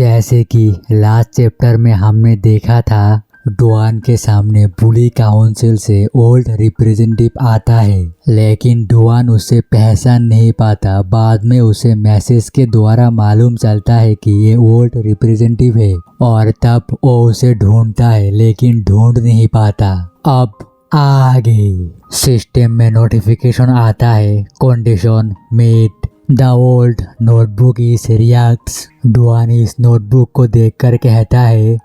जैसे कि last chapter में हमने देखा था, डुआन के सामने बुली काउंसिल से ओल्ड रिप्रेजेंटेटिव आता है, लेकिन डुआन उसे पहचान नहीं पाता। बाद में उसे मैसेज के द्वारा मालूम चलता है कि ये ओल्ड रिप्रेजेंटेटिव है और तब वो उसे ढूंढता है, लेकिन ढूंढ नहीं पाता। अब आगे सिस्टम में नोटिफिकेशन आता है, condition met, the old notebook is reacts. Duan इस नोटबुक को देखकर कहता है,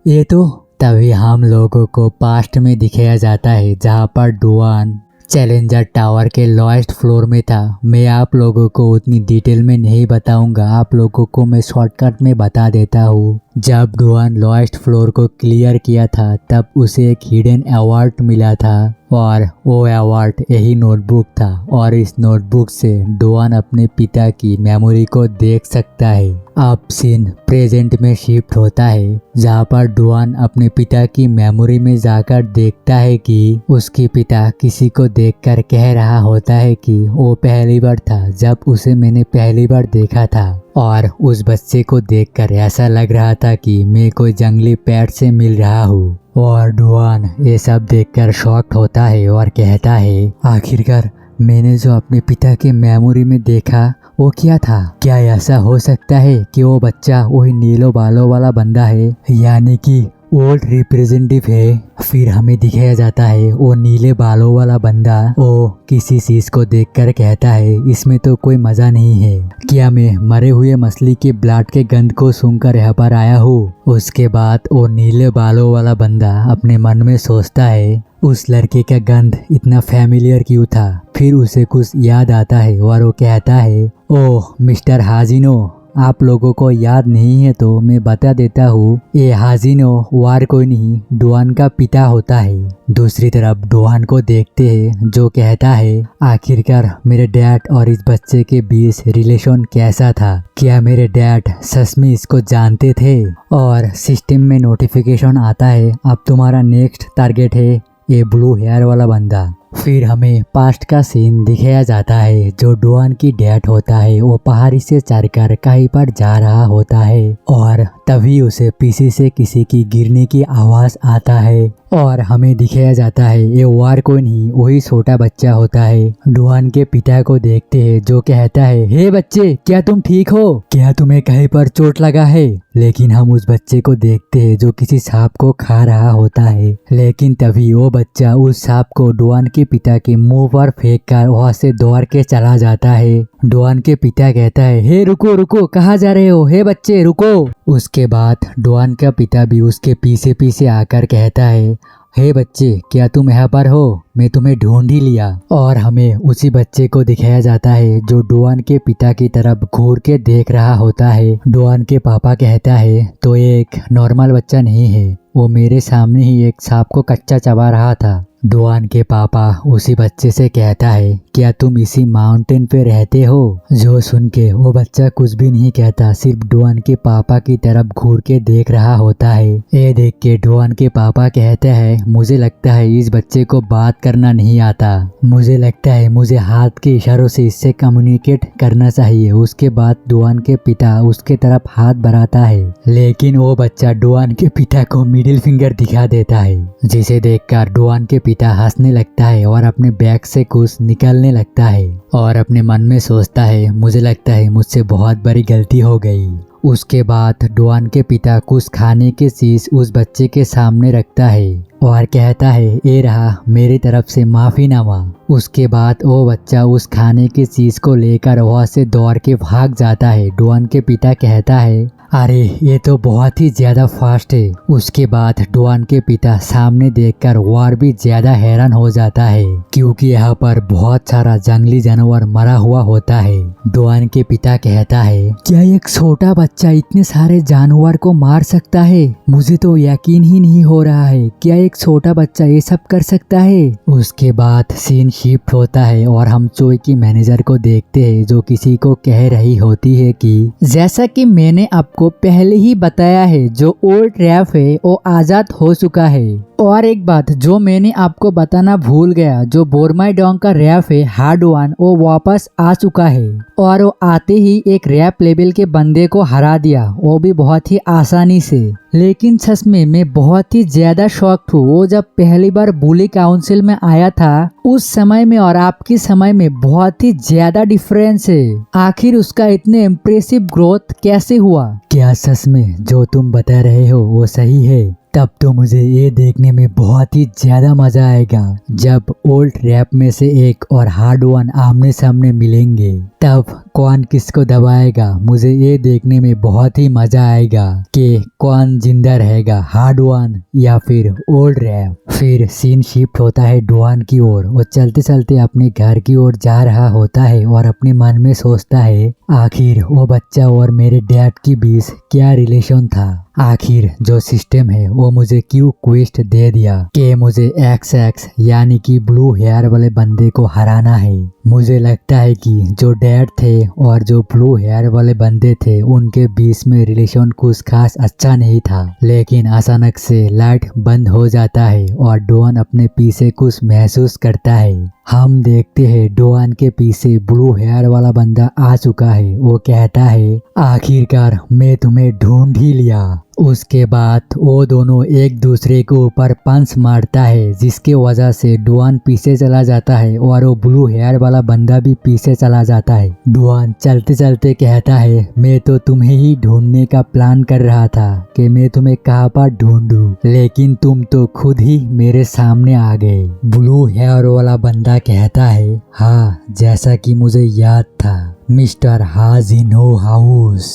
ये तो तभी हम लोगों को पास्ट में दिखाया जाता है, जहाँ पर डुआन चैलेंजर टावर के लोएस्ट फ्लोर में था। मैं आप लोगों को उतनी डिटेल में नहीं बताऊंगा, आप लोगों को मैं शॉर्टकट में बता देता हूँ। जब डुआन लोएस्ट फ्लोर को क्लियर किया था, तब उसे एक हिडन अवार्ड मिला था और वो अवार्ड यही नोटबुक था। और इस नोटबुक से डुआन अपने पिता की मेमोरी को देख सकता है। अब सीन प्रेजेंट में शिफ्ट होता है, जहाँ पर डुआन अपने पिता की मेमोरी में जाकर देखता है कि उसके पिता किसी को देखकर कह रहा होता है कि वो पहली बार था जब उसे मैंने पहली बार देखा था, और उस बच्चे को देखकर ऐसा लग रहा था कि मैं कोई जंगली पेट से मिल रहा हूँ। और डुआन ये सब देखकर शॉक्ड होता है और कहता है, आखिरकार मैंने जो अपने पिता के मेमोरी में देखा वो क्या था? क्या ऐसा हो सकता है कि वो बच्चा वही नीलो बालों वाला बंदा है, यानी कि ओल्ड रिप्रेजेंटेटिव है? फिर हमें दिखाया जाता है वो नीले बालों वाला बंदा वो किसी चीज को देखकर कहता है, इसमें तो कोई मजा नहीं है। क्या मैं मरे हुए मछली के ब्लड के गंध को सूंघकर यहाँ पर आया हूँ? उसके बाद वो नीले बालों वाला बंदा अपने मन में सोचता है, उस लड़के का गंध इतना फैमिलियर क्यों था? फिर उसे कुछ याद आता है और वो कहता है, ओह मिस्टर हाजिनो, आप लोगों को याद नहीं है तो मैं बता देता हूँ, ये हाजिनो वार कोई नहीं, डुआन का पिता होता है। दूसरी तरफ डुआन को देखते हैं, जो कहता है, आखिरकार मेरे डैड और इस बच्चे के बीच रिलेशन कैसा था? क्या मेरे डैड सच में इसको जानते थे? और सिस्टम में नोटिफिकेशन आता है, अब तुम्हारा नेक्स्ट टारगेट है ये ब्लू हेयर वाला बंदा। फिर हमें पास्ट का सीन दिखाया जाता है, जो डुआन की डैड होता है वो पहाड़ी से चढ़कर कहीं पर जा रहा होता है और तभी उसे पीछे से किसी की गिरने की आवाज आता है और हमें दिखाया जाता है ये वार कोई नहीं, वही छोटा बच्चा होता है। डुआन के पिता को देखते हैं, जो कहता है, हे बच्चे, क्या तुम ठीक हो? क्या तुम्हें कहीं पर चोट लगा है? लेकिन हम उस बच्चे को देखते हैं जो किसी सांप को खा रहा होता है, लेकिन तभी वो बच्चा उस सांप को डुआन के पिता के मुंह पर फेंक कर वहाँ से दौड़ के चला जाता है। डुआन के पिता कहता है, हे रुको रुको, कहाँ जा रहे हो? हे बच्चे रुको। उसके बाद डुआन का पिता भी उसके पीछे पीछे आकर कहता है, हे बच्चे, क्या तुम यहाँ पर हो? मैं तुम्हें ढूंढ ही लिया। और हमें उसी बच्चे को दिखाया जाता है जो डुआन के पिता की तरफ घूर के देख रहा होता है। डुआन के पापा कहता है, तो ये एक नॉर्मल बच्चा नहीं है, वो मेरे सामने ही एक सांप को कच्चा चबा रहा था। डुआन के पापा उसी बच्चे से कहता है, क्या तुम इसी माउंटेन पे रहते हो? जो सुन के वो बच्चा कुछ भी नहीं कहता, सिर्फ डुआन के पापा की तरफ घूर के देख रहा होता है। ये देख के डुआन के पापा कहते हैं, मुझे लगता है इस बच्चे को बात करना नहीं आता, मुझे लगता है मुझे हाथ के इशारों से इससे कम्युनिकेट करना चाहिए। उसके बाद डुआन के पिता उसके तरफ हाथ बढ़ाता है, लेकिन वो बच्चा डुआन के पिता को मिडिल फिंगर दिखा देता है, जिसे देखकर डुआन के पिता हंसने लगता है और अपने बैग से कुछ निकालने लगता है और अपने मन में सोचता है, मुझे लगता है मुझसे बहुत बड़ी गलती हो गई। उसके बाद डुआन के पिता कुछ खाने की चीज उस बच्चे के सामने रखता है और कहता है, ये रहा मेरी तरफ से माफीनामा। उसके बाद वो बच्चा उस खाने की चीज को लेकर वहाँ से दौड़ के भाग जाता है। डुआन के पिता कहता है, अरे ये तो बहुत ही ज्यादा फास्ट है। उसके बाद डुआन के पिता सामने देखकर वार भी ज्यादा हैरान हो जाता है, क्योंकि यहाँ पर बहुत सारा जंगली जानवर मरा हुआ होता है। डुआन के पिता कहता है, क्या एक छोटा बच्चा इतने सारे जानवर को मार सकता है? मुझे तो यकीन ही नहीं हो रहा है, क्या एक छोटा बच्चा ये सब कर सकता है? उसके बाद सीन शिफ्ट होता है और हम चोई की मैनेजर को देखते हैं, जो किसी को कह रही होती है कि जैसा कि मैंने आपको पहले ही बताया है, जो ओल्ड रैफ है वो आजाद हो चुका है। और एक बात जो मैंने आपको बताना भूल गया, जो बोरमाइडोंग का रैप है हाडवान वो वापस आ चुका है और वो आते ही एक रैप लेवल के बंदे को हरा दिया, वो भी बहुत ही आसानी से। लेकिन सच में मैं बहुत ही ज्यादा शॉक्ड हूँ। वो जब पहली बार बुली काउंसिल में आया था उस समय में और आपकी समय में बहुत ही ज्यादा डिफरेंस है। आखिर उसका इतने इम्प्रेसिव ग्रोथ कैसे हुआ? क्या सच में जो तुम बता रहे हो वो सही है? तब तो मुझे ये देखने में बहुत ही ज्यादा मजा आएगा जब ओल्ड रैप में से एक और हार्ड वन आमने सामने मिलेंगे, तब कौन किसको दबाएगा। मुझे ये देखने में बहुत ही मजा आएगा कि कौन जिंदा रहेगा, हार्ड वन या फिर ओल्ड रैप। फिर सीन शिफ्ट होता है डुआन की ओर। वो चलते चलते अपने घर की ओर जा रहा होता है और अपने मन में सोचता है आखिर वो बच्चा और मेरे डैड के बीच क्या रिलेशन था। आखिर जो सिस्टम है वो मुझे क्यों क्वेस्ट दे दिया कि मुझे XX यानी कि ब्लू हेयर वाले बंदे को हराना है। मुझे लगता है कि जो डैड थे और जो ब्लू हेयर वाले बंदे थे उनके बीच में रिलेशन कुछ खास अच्छा नहीं था। लेकिन अचानक से लाइट बंद हो जाता है और डुआन अपने पीछे कुछ महसूस करता है। हम देखते हैं डुआन के पीछे ब्लू हेयर वाला बंदा आ चुका है। वो कहता है आखिरकार मैं तुम्हें ढूंढ ही लिया। उसके बाद वो दोनों एक दूसरे के ऊपर पंच मारता है जिसके वजह से डुआन पीछे चला जाता है और वो ब्लू हेयर वाला बंदा भी पीछे चला जाता है। डुआन चलते चलते कहता है मैं तो तुम्हें ही ढूंढने का प्लान कर रहा था कि मैं तुम्हें कहाँ पर ढूंढूं, लेकिन तुम तो खुद ही मेरे सामने आ गए। ब्लू हेयर वाला बंदा कहता है हाँ, जैसा कि मुझे याद था मिस्टर हाजिनो हाउस।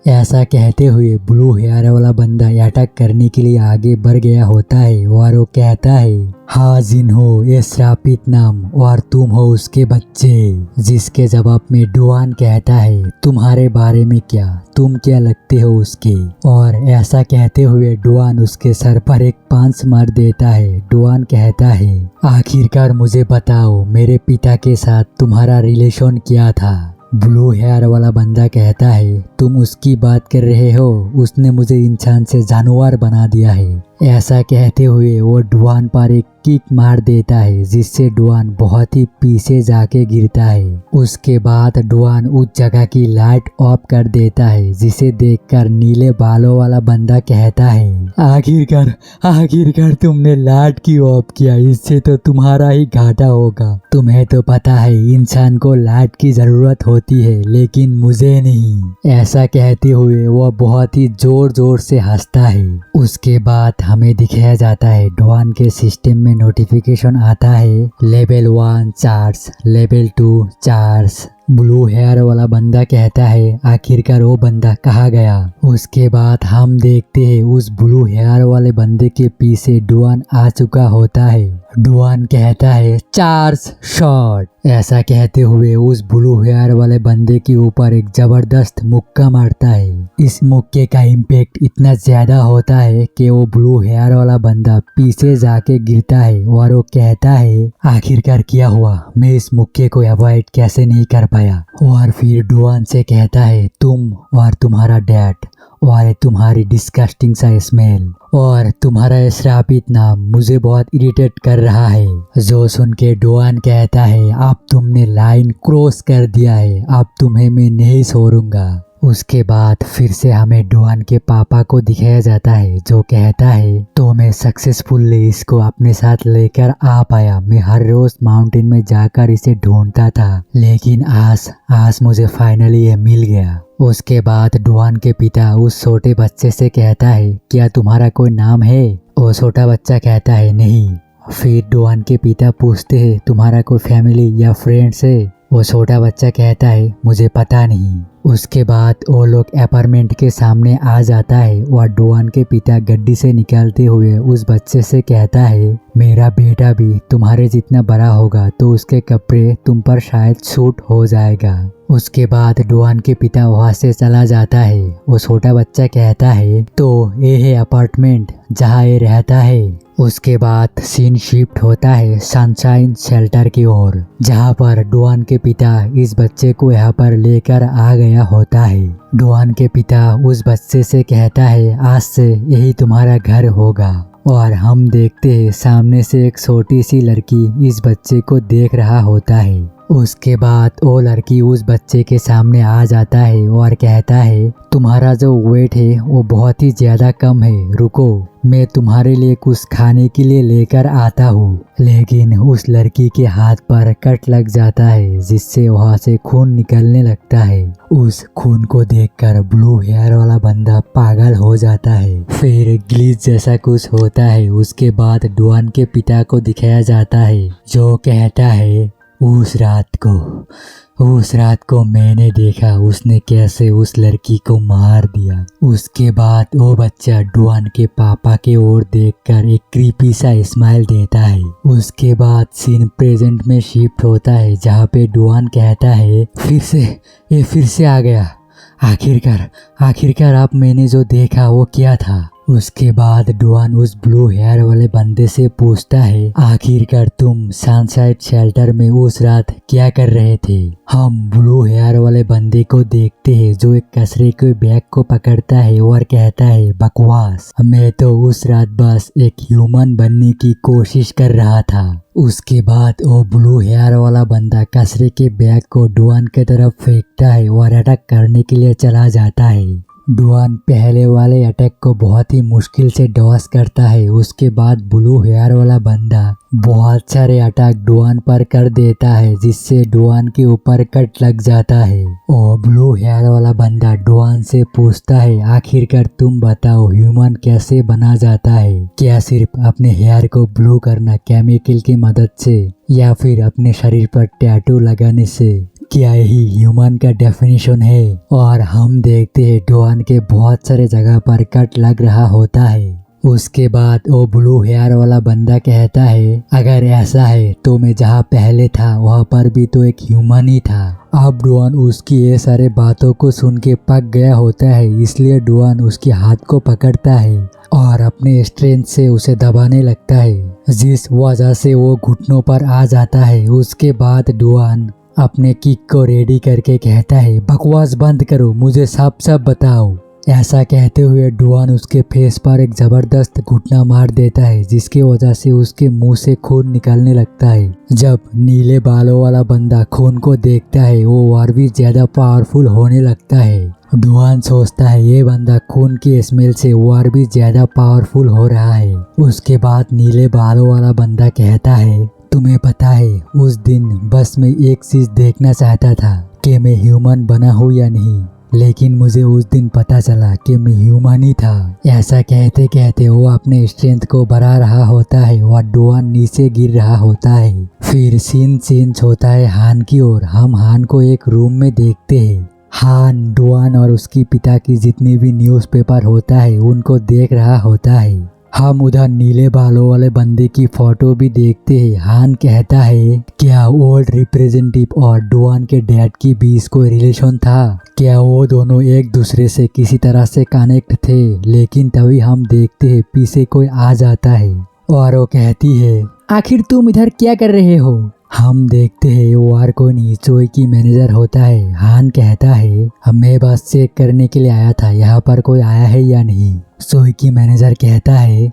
ऐसा कहते हुए ब्लू हेयर वाला बंदा अटैक करने के लिए आगे बढ़ गया होता है और वो कहता है हाजिनो ये श्रापित नाम और तुम हो उसके बच्चे। जिसके जवाब में डुआन कहता है तुम्हारे बारे में क्या, तुम क्या लगते हो उसके। और ऐसा कहते हुए डुआन उसके सर पर एक पांच मार देता है। डुआन कहता है आखिरकार मुझे बताओ मेरे पिता के साथ तुम्हारा रिलेशन क्या था। ब्लू हेयर वाला बंदा कहता है तुम उसकी बात कर रहे हो, उसने मुझे इंसान से जानवर बना दिया है। ऐसा कहते हुए वो डुआन पर एक किक मार देता है जिससे डुआन बहुत ही पीछे जाके गिरता है। उसके बाद डुआन उस जगह की लाइट ऑफ कर देता है जिसे देखकर नीले बालों वाला बंदा कहता है आखिरकार तुमने लाइट क्यों ऑफ किया, इससे तो तुम्हारा ही घाटा होगा। तुम्हें तो पता है इंसान को लाइट की जरूरत होती है लेकिन मुझे नहीं। ऐसा कहते हुए वो बहुत ही जोर जोर से हंसता है। उसके बाद हमें दिखाया जाता है डुआन के सिस्टम में नोटिफिकेशन आता है level 1 charge, level 2 charge. Blue hair वाला बंदा कहता है आखिरकार वो बंदा कहाँ गया। उसके बाद हम देखते हैं उस ब्लू हेयर वाले बंदे के पीछे डुआन आ चुका होता है। डुआन कहता है चार्ज शॉट। ऐसा कहते हुए उस ब्लू हेयर वाले बंदे के ऊपर एक जबरदस्त मुक्का मारता है। इस मुक्के का इम्पैक्ट इतना ज्यादा होता है कि वो ब्लू हेयर वाला बंदा पीछे जाके गिरता है और वो कहता है आखिरकार क्या हुआ, मैं इस मुक्के को अवॉइड कैसे नहीं कर पाया। और फिर डुआन से कहता है तुम और तुम्हारा डैड और तुम्हारी डिस्गस्टिंग सा स्मेल और तुम्हारा श्रापित नाम मुझे बहुत इरिटेट कर रहा है। जो सुन के डुआन कहता है अब तुमने लाइन क्रॉस कर दिया है, अब तुम्हें मैं नहीं छोड़ूंगा। उसके बाद फिर से हमें डुआन के पापा को दिखाया जाता है जो कहता है तो मैं सक्सेसफुली इसको अपने साथ लेकर आ पाया। मैं हर रोज माउंटेन में जाकर इसे ढूंढता था लेकिन आज मुझे फाइनली ये मिल गया। उसके बाद डुआन के पिता उस छोटे बच्चे से कहता है क्या तुम्हारा कोई नाम है। वो छोटा बच्चा कहता है नहीं। फिर डुआन के पिता पूछते हैं तुम्हारा कोई फैमिली या फ्रेंड्स है। वो छोटा बच्चा कहता है मुझे पता नहीं। उसके बाद वो लोग अपार्टमेंट के सामने आ जाता है और डुआन के पिता गड्डी से निकालते हुए उस बच्चे से कहता है मेरा बेटा भी तुम्हारे जितना बड़ा होगा तो उसके कपड़े तुम पर शायद सूट हो जाएगा। उसके बाद डुआन के पिता वहां से चला जाता है। वो छोटा बच्चा कहता है तो ये है अपार्टमेंट जहाँ ये रहता है। उसके बाद सीन शिफ्ट होता है सनशाइन शेल्टर की ओर जहाँ पर डुआन के पिता इस बच्चे को यहाँ पर लेकर आ गया होता है। डुआन के पिता उस बच्चे से कहता है आज से यही तुम्हारा घर होगा और हम देखते हैं सामने से एक छोटी सी लड़की इस बच्चे को देख रहा होता है। उसके बाद वो लड़की उस बच्चे के सामने आ जाता है और कहता है तुम्हारा जो वेट है वो बहुत ही ज्यादा कम है, रुको मैं तुम्हारे लिए कुछ खाने के लिए लेकर आता हूँ। लेकिन उस लड़की के हाथ पर कट लग जाता है जिससे वहाँ से खून निकलने लगता है। उस खून को देखकर ब्लू हेयर वाला बंदा पागल हो जाता है। फिर ग्लिच जैसा कुछ होता है। उसके बाद डुआन के पिता को दिखाया जाता है जो कहता है उस रात को मैंने देखा उसने कैसे उस लड़की को मार दिया। उसके बाद वो बच्चा डुआन के पापा के ओर देखकर एक क्रीपी सा स्माइल देता है। उसके बाद सीन प्रेजेंट में शिफ्ट होता है जहाँ पे डुआन कहता है फिर से आ गया। आखिरकार आप मैंने जो देखा वो क्या था। उसके बाद डुआन उस ब्लू हेयर वाले बंदे से पूछता है आखिरकार तुम सनसाइड शेल्टर में उस रात क्या कर रहे थे। हम ब्लू हेयर वाले बंदे को देखते हैं जो एक कचरे के बैग को पकड़ता है और कहता है बकवास, मैं तो उस रात बस एक ह्यूमन बनने की कोशिश कर रहा था। उसके बाद वो ब्लू हेयर वाला बंदा कचरे के बैग को डुआन की तरफ फेंकता है और अटैक करने के लिए चला जाता है। डुआन पहले वाले अटैक को बहुत ही मुश्किल से डॉस करता है। उसके बाद ब्लू हेयर वाला बंदा बहुत सारे अटैक डुआन पर कर देता है जिससे डुआन के ऊपर कट लग जाता है। और ब्लू हेयर वाला बंदा डुआन से पूछता है आखिरकार तुम बताओ ह्यूमन कैसे बना जाता है, क्या सिर्फ अपने हेयर को ब्लू करना केमिकल की मदद से या फिर अपने शरीर पर टैटू लगाने से, क्या यही ह्यूमन का डेफिनेशन है। और हम देखते हैं डुआन के बहुत सारे जगह पर कट लग रहा होता है। उसके बाद वो ब्लू हेयर वाला बंदा कहता है अगर ऐसा है तो मैं जहाँ पहले था वहाँ पर भी तो एक ह्यूमन ही था। अब डुआन उसकी ये सारे बातों को सुन के पक गया होता है, इसलिए डुआन उसके हाथ को पकड़ता है और अपने स्ट्रेंथ से उसे दबाने लगता है जिस वजह से वो घुटनों पर आ जाता है। उसके बाद डुआन अपने किक को रेडी करके कहता है बकवास बंद करो, मुझे साफ बताओ। ऐसा कहते हुए डुआन उसके फेस पर एक जबरदस्त घुटना मार देता है जिसकी वजह से उसके मुंह से खून निकलने लगता है। जब नीले बालों वाला बंदा खून को देखता है वो और भी ज्यादा पावरफुल होने लगता है। डुआन सोचता है ये बंदा खून की स्मेल से और भी ज्यादा पावरफुल हो रहा है। उसके बाद नीले बालों वाला बंदा कहता है तुम्हें पता है उस दिन बस मैं एक चीज देखना चाहता था कि मैं ह्यूमन बना हूँ या नहीं, लेकिन मुझे उस दिन पता चला कि मैं ह्यूमन ही था। ऐसा कहते कहते वो अपने स्ट्रेंथ को बढ़ा रहा होता है और डुआन नीचे गिर रहा होता है। फिर सीन चेंज होता है हान की ओर। हम हान को एक रूम में देखते हैं। हान डुआन और उसकी पिता की जितनी भी न्यूज़पेपर होता है उनको देख रहा होता है। हम उधर नीले बालों वाले बंदे की फोटो भी देखते हैं। हान कहता है क्या ओल्ड रिप्रेजेंटेटिव और डुआन के डैड के बीच कोई रिलेशन था, क्या वो दोनों एक दूसरे से किसी तरह से कनेक्ट थे। लेकिन तभी हम देखते हैं पीछे कोई आ जाता है और वो कहती है आखिर तुम इधर क्या कर रहे हो। हम देखते हैं वो और कोई नहीं चोई की मैनेजर होता है। हान कहता है मैं बस चेक करने के लिए आया था, यहाँ पर कोई आया है या नहीं। चोई की मैनेजर कहता है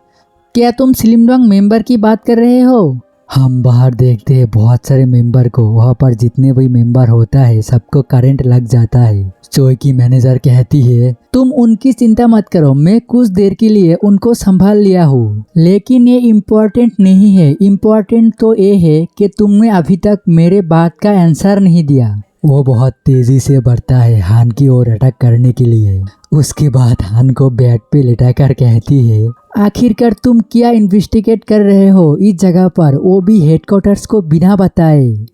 क्या तुम स्लिमडोंग मेंबर की बात कर रहे हो। हम बाहर देखते हैं बहुत सारे मेंबर को, वहाँ पर जितने भी मेंबर होता है सबको करंट लग जाता है। चोई की मैनेजर कहती है तुम उनकी चिंता मत करो, मैं कुछ देर के लिए उनको संभाल लिया हूँ, लेकिन ये इम्पोर्टेंट नहीं है। इम्पोर्टेंट तो ये है कि तुमने अभी तक मेरे बात का आंसर नहीं दिया। वो बहुत तेजी से बढ़ता है हान की ओर अटैक करने के लिए। उसके बाद हान को बेड पे लिटाकर कहती है आखिरकार तुम क्या इन्वेस्टिगेट कर रहे हो इस जगह पर, वो भी हेडक्वार्टर्स को बिना बताए।